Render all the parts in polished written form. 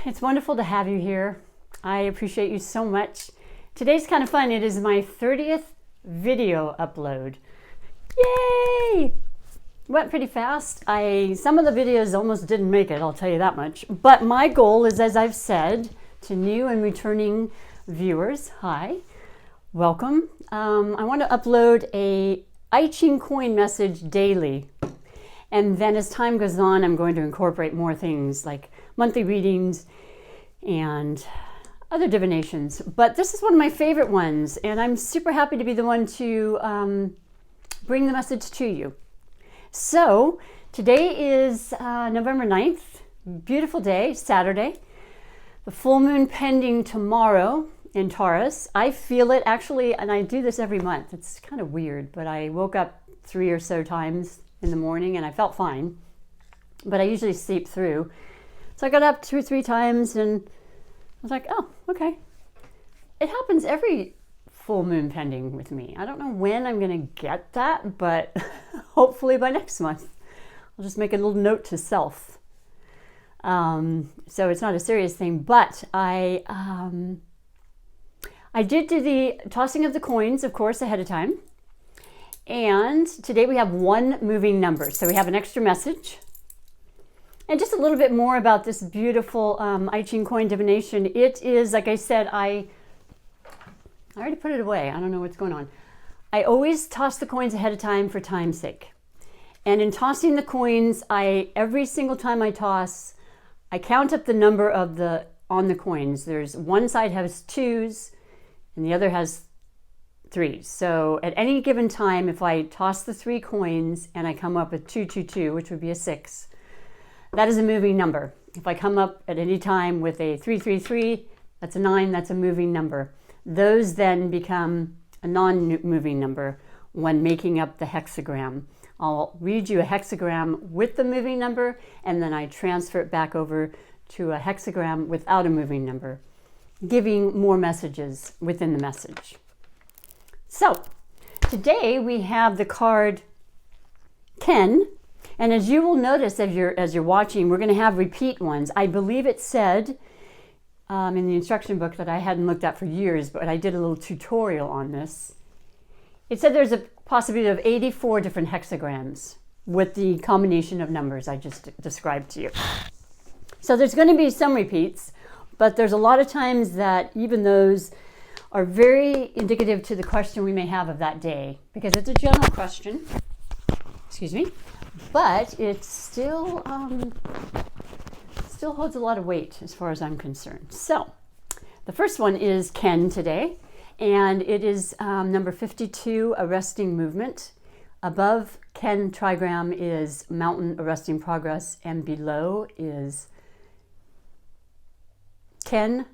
It's wonderful to have you here. I appreciate you so much. Today's kind of fun. It is my 30th video upload. Yay! Went pretty fast. Some of the videos almost didn't make it, I'll tell you that much. But my goal is, as I've said to new and returning viewers, hi, welcome. I want to upload a I-Ching coin message daily. And then as time goes on, I'm going to incorporate more things like monthly readings and other divinations. But this is one of my favorite ones, and I'm super happy to be the one to bring the message to you. So today is November 9th, beautiful day, Saturday. The full moon pending tomorrow in Taurus. I feel it actually, and I do this every month. It's kind of weird, but I woke up 3 or so times in the morning and I felt fine, but I usually sleep through. So I got up 2 or 3 times and I was like, oh, okay. It happens every full moon pending with me. I don't know when I'm going to get that, but hopefully by next month. I'll just make a little note to self. So it's not a serious thing, but I did do the tossing of the coins, of course, ahead of time. And today we have one moving number. So we have an extra message. And just a little bit more about this beautiful I-Ching coin divination. It is, like I said, I already put it away. I don't know what's going on. I always toss the coins ahead of time for time's sake. And in tossing the coins, every single time I toss, I count up the number on the coins. There's one side has 2s and the other has 3s. So at any given time, if I toss the 3 coins and I come up with 222, which would be a 6, that is a moving number. If I come up at any time with a 333, that's a 9, that's a moving number. Those then become a non-moving number when making up the hexagram. I'll read you a hexagram with the moving number, and then I transfer it back over to a hexagram without a moving number, giving more messages within the message. So today we have the card Ken, and as you will notice as you're watching, we're going to have repeat ones. I believe it said in the instruction book that I hadn't looked at for years, but I did a little tutorial on this. It said there's a possibility of 84 different hexagrams with the combination of numbers I just described to you. So there's going to be some repeats, but there's a lot of times that even those are very indicative to the question we may have of that day, because it's a general question, excuse me, but it still holds a lot of weight as far as I'm concerned. So the first one is Ken today, and it is number 52, arresting movement. Above Ken trigram is mountain arresting progress, and below is Ken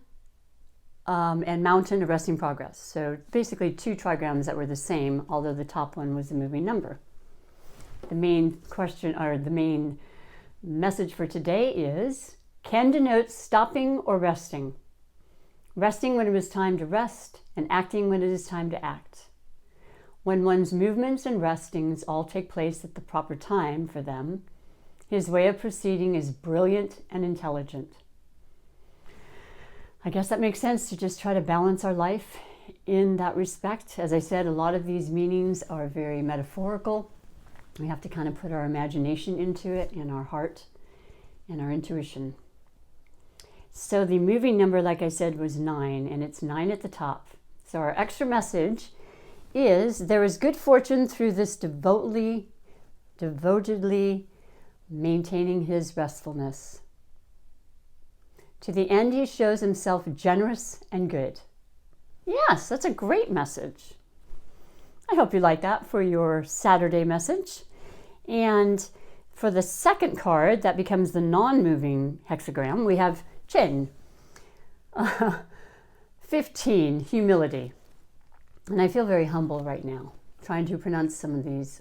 and mountain arresting progress. So basically 2 trigrams that were the same, although the top one was a moving number. The main question, or the main message for today is, Ken denotes stopping or resting. Resting when it is time to rest, and acting when it is time to act. When one's movements and restings all take place at the proper time for them, his way of proceeding is brilliant and intelligent. I guess that makes sense to just try to balance our life in that respect. As I said, a lot of these meanings are very metaphorical. We have to kind of put our imagination into it, and our heart and our intuition. So the moving number, like I said, was 9, and it's 9 at the top. So our extra message is, there is good fortune through this devotedly maintaining his restfulness. To the end, he shows himself generous and good. Yes, that's a great message. I hope you like that for your Saturday message. And for the second card, that becomes the non-moving hexagram, we have Chen. 15, humility. And I feel very humble right now, trying to pronounce some of these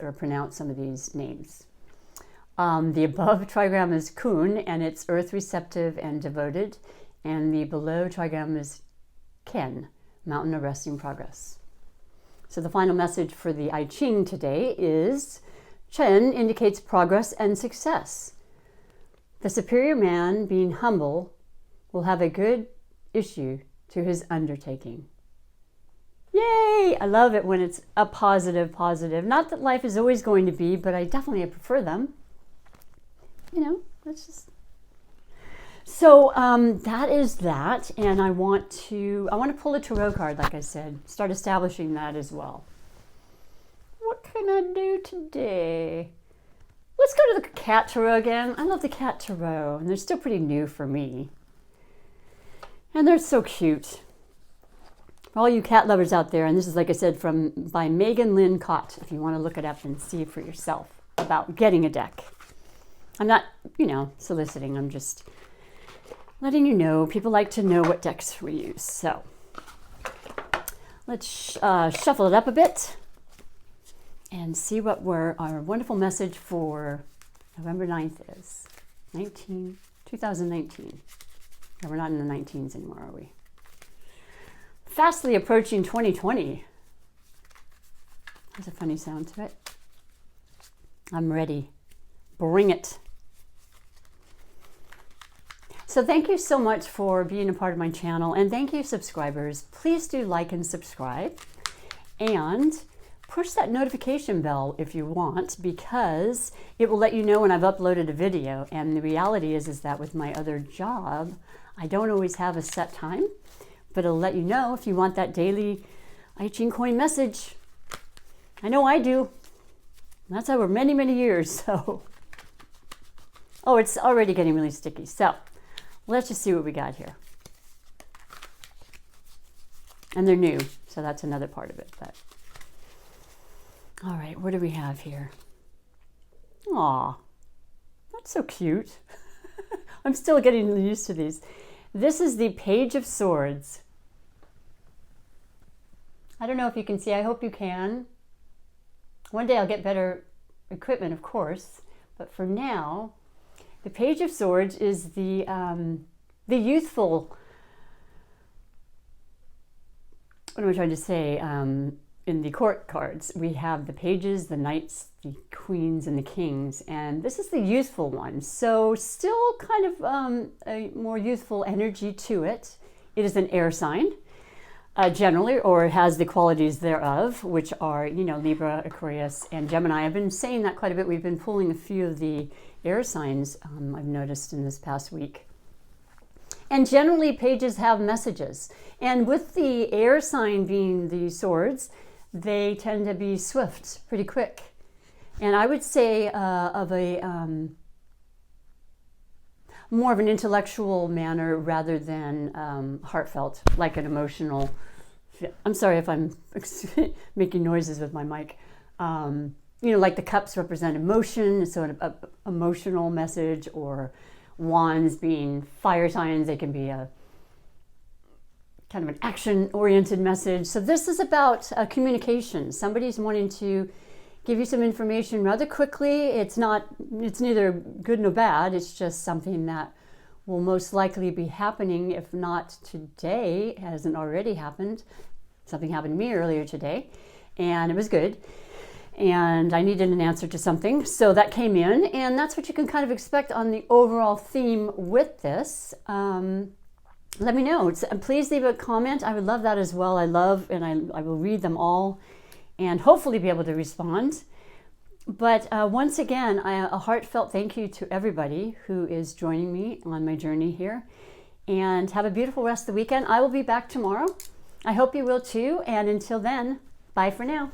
names. The above trigram is Kun, and it's earth receptive and devoted. And the below trigram is Ken, mountain arresting progress. So the final message for the I-Ching today is, Chen indicates progress and success. The superior man, being humble, will have a good issue to his undertaking. Yay! I love it when it's a positive. Not that life is always going to be, but I definitely prefer them. You know, that's just... So that is that, and I want to pull a tarot card, like I said, start establishing that as well. What can I do today? Let's go to the cat tarot again. I love the cat tarot, and they're still pretty new for me. And they're so cute. For all you cat lovers out there, and this is, like I said, by Megan Lynn Cott, if you want to look it up and see for yourself about getting a deck. I'm not, soliciting. I'm just letting you know. People like to know what decks we use. So let's shuffle it up a bit and see what our wonderful message for November 9th is. 2019. No, we're not in the 19s anymore, are we? Fastly approaching 2020. There's a funny sound to it. I'm ready. Bring it. So thank you so much for being a part of my channel, and thank you, subscribers. Please do like and subscribe, and push that notification bell if you want, because it will let you know when I've uploaded a video. And the reality is that with my other job, I don't always have a set time, but it'll let you know if you want that daily I-Ching coin message. I know I do. That's over many, many years. So, oh, it's already getting really sticky. So let's just see what we got here. And they're new, so that's another part of it. But all right, what do we have here? Aw, that's so cute. I'm still getting used to these. This is the Page of Swords. I don't know if you can see. I hope you can. One day I'll get better equipment, of course. But for now, the Page of Swords is the youthful, what am I trying to say? In the court cards, we have the pages, the knights, the queens, and the kings. And this is the youthful one. So still kind of a more youthful energy to it. It is an air sign, generally, or it has the qualities thereof, which are, Libra, Aquarius, and Gemini. I've been saying that quite a bit. We've been pulling a few of the air signs, I've noticed in this past week. And generally, pages have messages. And with the air sign being the swords, they tend to be swift, pretty quick. And I would say of a more of an intellectual manner rather than heartfelt, like an emotional. I'm sorry if I'm making noises with my mic. Like the cups represent emotion, so an emotional message, or wands being fire signs, they can be a kind of an action-oriented message. So this is about communication. Somebody's wanting to give you some information rather quickly. It's neither good nor bad. It's just something that will most likely be happening, if not today, it hasn't already happened. Something happened to me earlier today, and it was good. And I needed an answer to something, so that came in, and that's what you can kind of expect on the overall theme with this. Let me know. Please leave a comment. I would love that as well. I will read them all and hopefully be able to respond. But once again, a heartfelt thank you to everybody who is joining me on my journey here. And have a beautiful rest of the weekend. I will be back tomorrow. I hope you will too. And until then, bye for now.